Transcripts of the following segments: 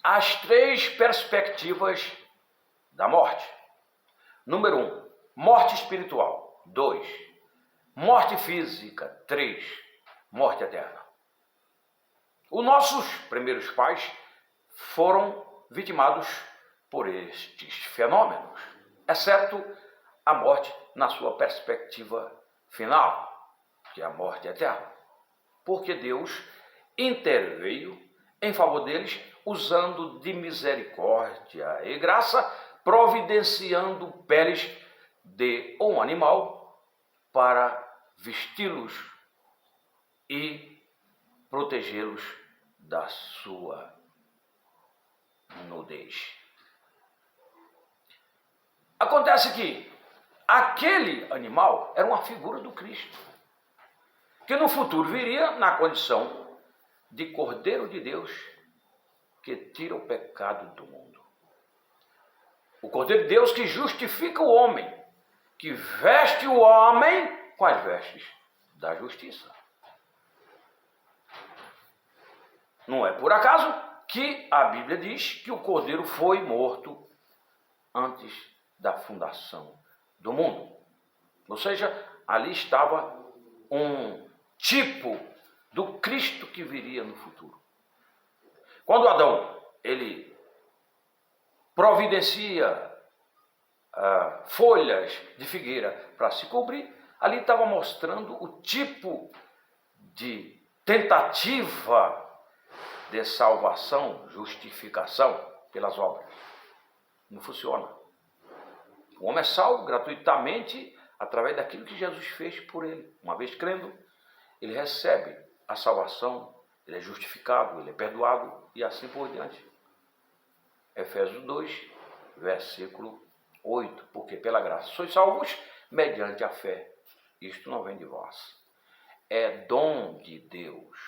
as três perspectivas da morte. Número 1, morte espiritual. 2, morte física. 3, morte eterna. Os nossos primeiros pais foram vitimados por estes fenômenos, exceto a morte na sua perspectiva final, que é a morte eterna. Porque Deus interveio em favor deles, usando de misericórdia e graça, providenciando peles de um animal para vesti-los e protegê-los da sua nudez. Acontece que aquele animal era uma figura do Cristo, que no futuro viria na condição de Cordeiro de Deus, que tira o pecado do mundo. O Cordeiro de Deus que justifica o homem, que veste o homem com as vestes da justiça. Não é por acaso que a Bíblia diz que o Cordeiro foi morto antes da fundação do mundo. Ou seja, ali estava um tipo do Cristo que viria no futuro. Quando Adão, ele providencia folhas de figueira para se cobrir, ali estava mostrando o tipo de tentativa de salvação, justificação pelas obras. Não funciona. O homem é salvo gratuitamente através daquilo que Jesus fez por ele. Uma vez crendo, ele recebe a salvação, ele é justificado, ele é perdoado e assim por diante. Efésios 2, versículo 8. Porque pela graça sois salvos mediante a fé. Isto não vem de vós. É dom de Deus.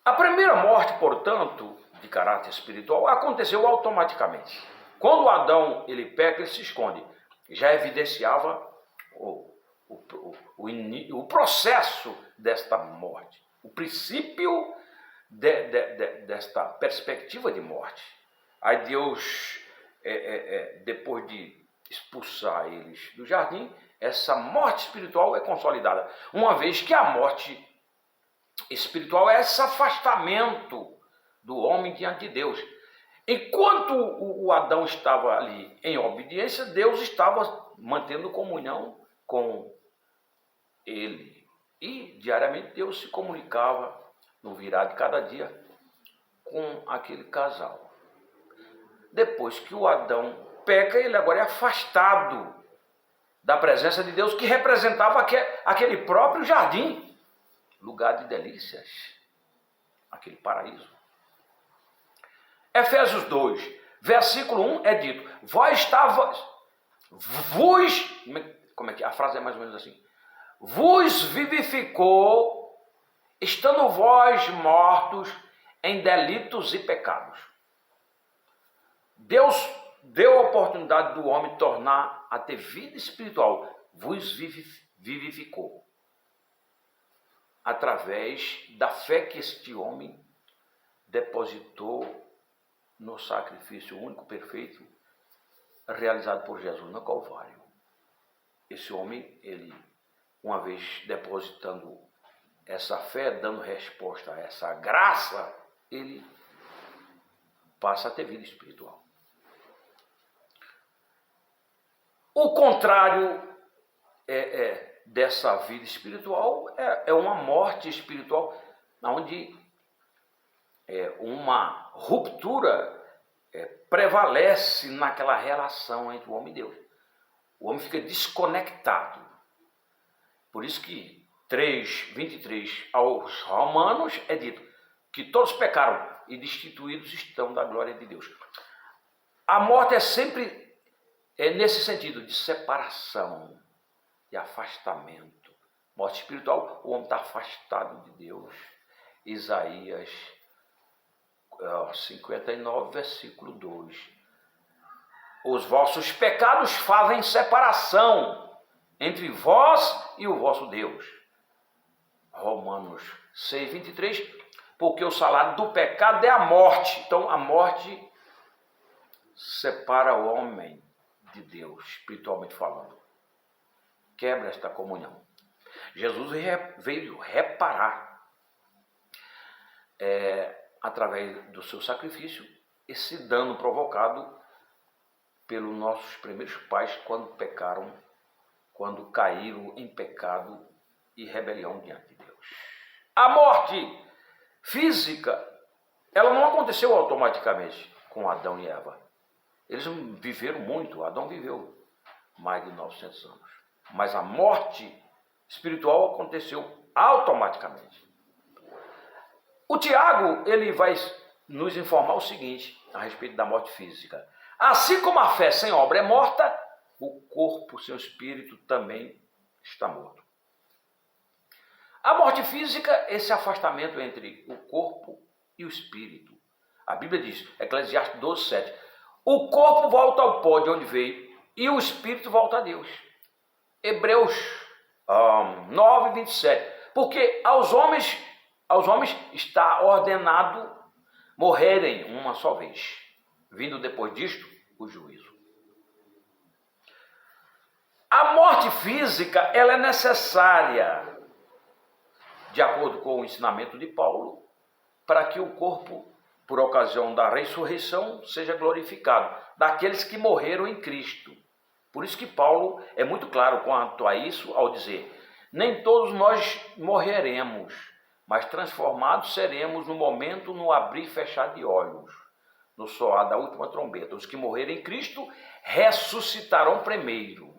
A primeira morte, portanto, de caráter espiritual, aconteceu automaticamente. Quando Adão ele peca, ele se esconde. Já evidenciava o processo desta morte, o princípio desta perspectiva de morte. Aí Deus, depois de expulsar eles do jardim, essa morte espiritual é consolidada, uma vez que a morte espiritual é esse afastamento do homem diante de Deus. Enquanto o Adão estava ali em obediência, Deus estava mantendo comunhão com ele. E diariamente Deus se comunicava no virar de cada dia com aquele casal. Depois que o Adão peca, ele agora é afastado da presença de Deus, que representava aquele próprio jardim, lugar de delícias, aquele paraíso. Efésios 2, versículo 1 é dito: como é que a frase é mais ou menos assim? Vos vivificou, estando vós mortos em delitos e pecados. Deus deu a oportunidade do homem tornar a ter vida espiritual. Vos vivificou. Através da fé que este homem depositou no sacrifício único, perfeito, realizado por Jesus no Calvário. Esse homem, ele, uma vez depositando essa fé, dando resposta a essa graça, ele passa a ter vida espiritual. O contrário dessa vida espiritual é uma morte espiritual, onde uma ruptura prevalece naquela relação entre o homem e Deus. O homem fica desconectado. Por isso que 3:23 aos Romanos é dito que todos pecaram e destituídos estão da glória de Deus. A morte é sempre nesse sentido de separação, de afastamento. Morte espiritual, o homem está afastado de Deus. Isaías 59, versículo 2. Os vossos pecados fazem separação entre vós e o vosso Deus. Romanos 6:23. porque o salário do pecado é a morte. Então a morte separa o homem de Deus, espiritualmente falando. Quebra esta comunhão. Jesus veio reparar, através do seu sacrifício, esse dano provocado pelos nossos primeiros pais quando pecaram, quando caíram em pecado e rebelião diante de Deus. A morte física, ela não aconteceu automaticamente com Adão e Eva. Eles viveram muito, Adão viveu mais de 900 anos. Mas a morte espiritual aconteceu automaticamente. O Tiago, ele vai nos informar o seguinte a respeito da morte física. Assim como a fé sem obra é morta, o corpo sem espírito também está morto. A morte física, esse afastamento entre o corpo e o espírito. A Bíblia diz, Eclesiastes 12:7, o corpo volta ao pó de onde veio e o espírito volta a Deus. Hebreus 9:27, porque aos homens está ordenado morrerem uma só vez, vindo depois disto o juízo. A morte física, ela é necessária, de acordo com o ensinamento de Paulo, para que o corpo, por ocasião da ressurreição, seja glorificado, daqueles que morreram em Cristo. Por isso que Paulo é muito claro quanto a isso, ao dizer, nem todos nós morreremos, mas transformados seremos no momento, no abrir e fechar de olhos, no soar da última trombeta. Os que morreram em Cristo ressuscitarão primeiro,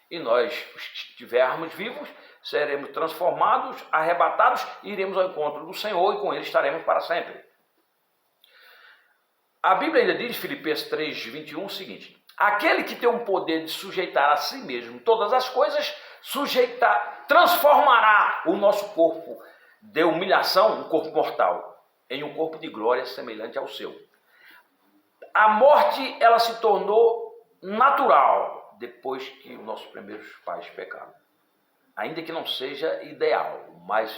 e nós, os que estivermos vivos, seremos transformados, arrebatados, e iremos ao encontro do Senhor, e com Ele estaremos para sempre. A Bíblia ainda diz, Filipenses 3:21, o seguinte, aquele que tem o poder de sujeitar a si mesmo todas as coisas, transformará o nosso corpo de humilhação, um corpo mortal, em um corpo de glória semelhante ao seu. A morte, ela se tornou natural depois que os nossos primeiros pais pecaram. Ainda que não seja ideal, mas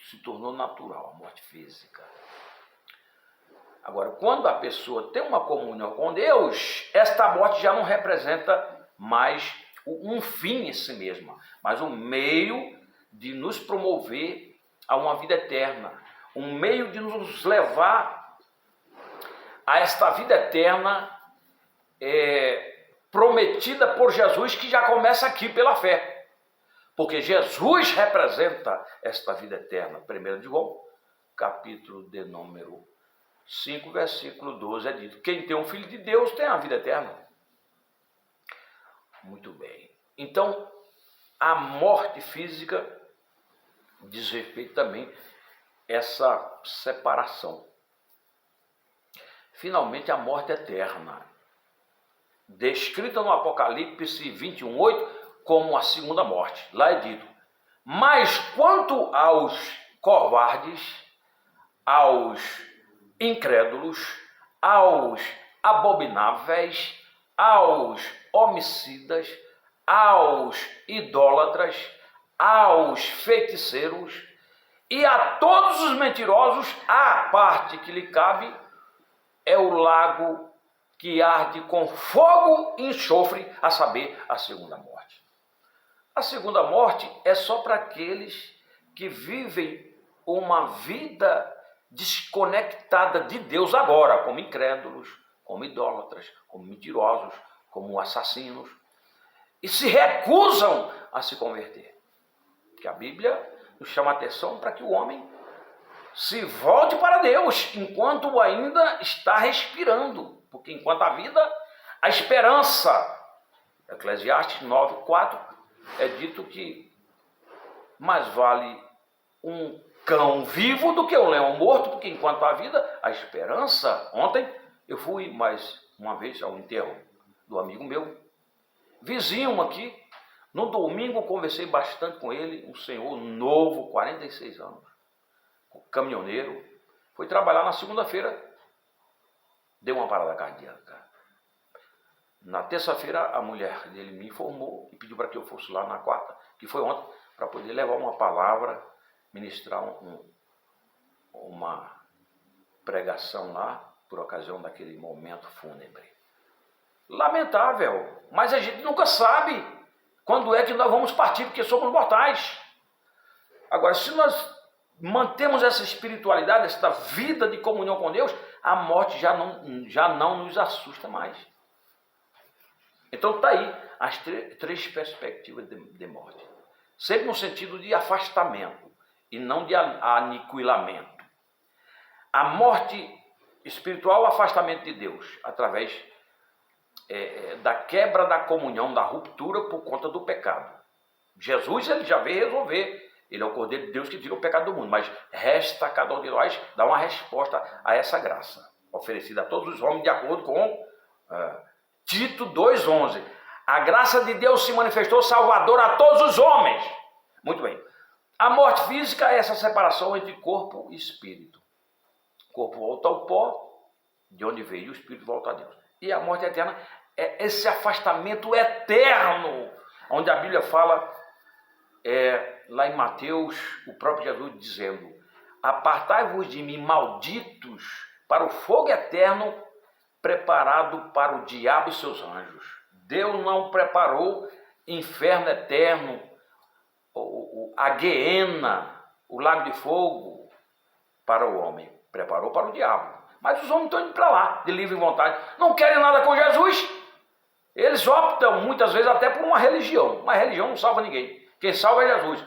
se tornou natural, a morte física. Agora, quando a pessoa tem uma comunhão com Deus, esta morte já não representa mais um fim em si mesma, mas um meio de nos promover a uma vida eterna, um meio de nos levar a esta vida eterna prometida por Jesus, que já começa aqui pela fé. Porque Jesus representa esta vida eterna. 1 João, capítulo de número 5, versículo 12, é dito, quem tem um filho de Deus tem a vida eterna. Muito bem. Então, a morte física diz respeito também a essa separação. Finalmente, a morte eterna, descrita no Apocalipse 21:8 como a segunda morte. Lá é dito, mas quanto aos covardes, aos incrédulos, aos abomináveis, aos homicidas, aos idólatras, aos feiticeiros e a todos os mentirosos, a parte que lhe cabe é o lago que arde com fogo e enxofre, a saber, a segunda morte. A segunda morte é só para aqueles que vivem uma vida desconectada de Deus agora, como incrédulos, como idólatras, como mentirosos, como assassinos, e se recusam a se converter. Porque a Bíblia nos chama a atenção para que o homem se volte para Deus enquanto ainda está respirando, porque enquanto a vida, a esperança. Eclesiastes 9:4 é dito que mais vale um cão vivo do que um leão morto, porque enquanto há vida, a esperança. Ontem eu fui mais uma vez ao enterro do amigo meu, vizinho aqui. No domingo conversei bastante com ele, um senhor novo, 46 anos, caminhoneiro. Foi trabalhar na segunda-feira, deu uma parada cardíaca. Na terça-feira, a mulher dele me informou e pediu para que eu fosse lá na quarta, que foi ontem, para poder levar uma palavra, ministrar uma pregação lá, por ocasião daquele momento fúnebre. Lamentável, mas a gente nunca sabe quando é que nós vamos partir, porque somos mortais. Agora, se nós mantemos essa espiritualidade, essa vida de comunhão com Deus, a morte já não nos assusta mais. Então está aí as três perspectivas de morte. Sempre no sentido de afastamento e não de aniquilamento. A morte espiritual, o afastamento de Deus, através da quebra da comunhão, da ruptura por conta do pecado. Jesus, ele já veio resolver. Ele é o Cordeiro de Deus que tira o pecado do mundo, mas resta a cada um de nós dar uma resposta a essa graça, oferecida a todos os homens de acordo com Tito 2,11. A graça de Deus se manifestou salvadora a todos os homens. Muito bem. A morte física é essa separação entre corpo e espírito. O corpo volta ao pó, de onde veio, e o espírito volta a Deus. E a morte eterna é esse afastamento eterno, onde a Bíblia fala, lá em Mateus, o próprio Jesus dizendo: apartai-vos de mim, malditos, para o fogo eterno preparado para o diabo e seus anjos. Deus não preparou inferno eterno, a guiena, o lago de fogo para o homem. Preparou para o diabo. Mas os homens estão indo para lá, de livre vontade. Não querem nada com Jesus. Eles optam muitas vezes até por uma religião. Uma religião não salva ninguém. Quem salva é Jesus.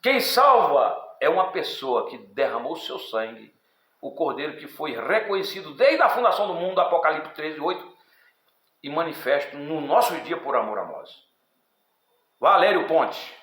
Quem salva é uma pessoa que derramou o seu sangue, o Cordeiro que foi reconhecido desde a fundação do mundo, Apocalipse 13:8, e manifesto no nosso dia por amor a nós. Valério Ponte.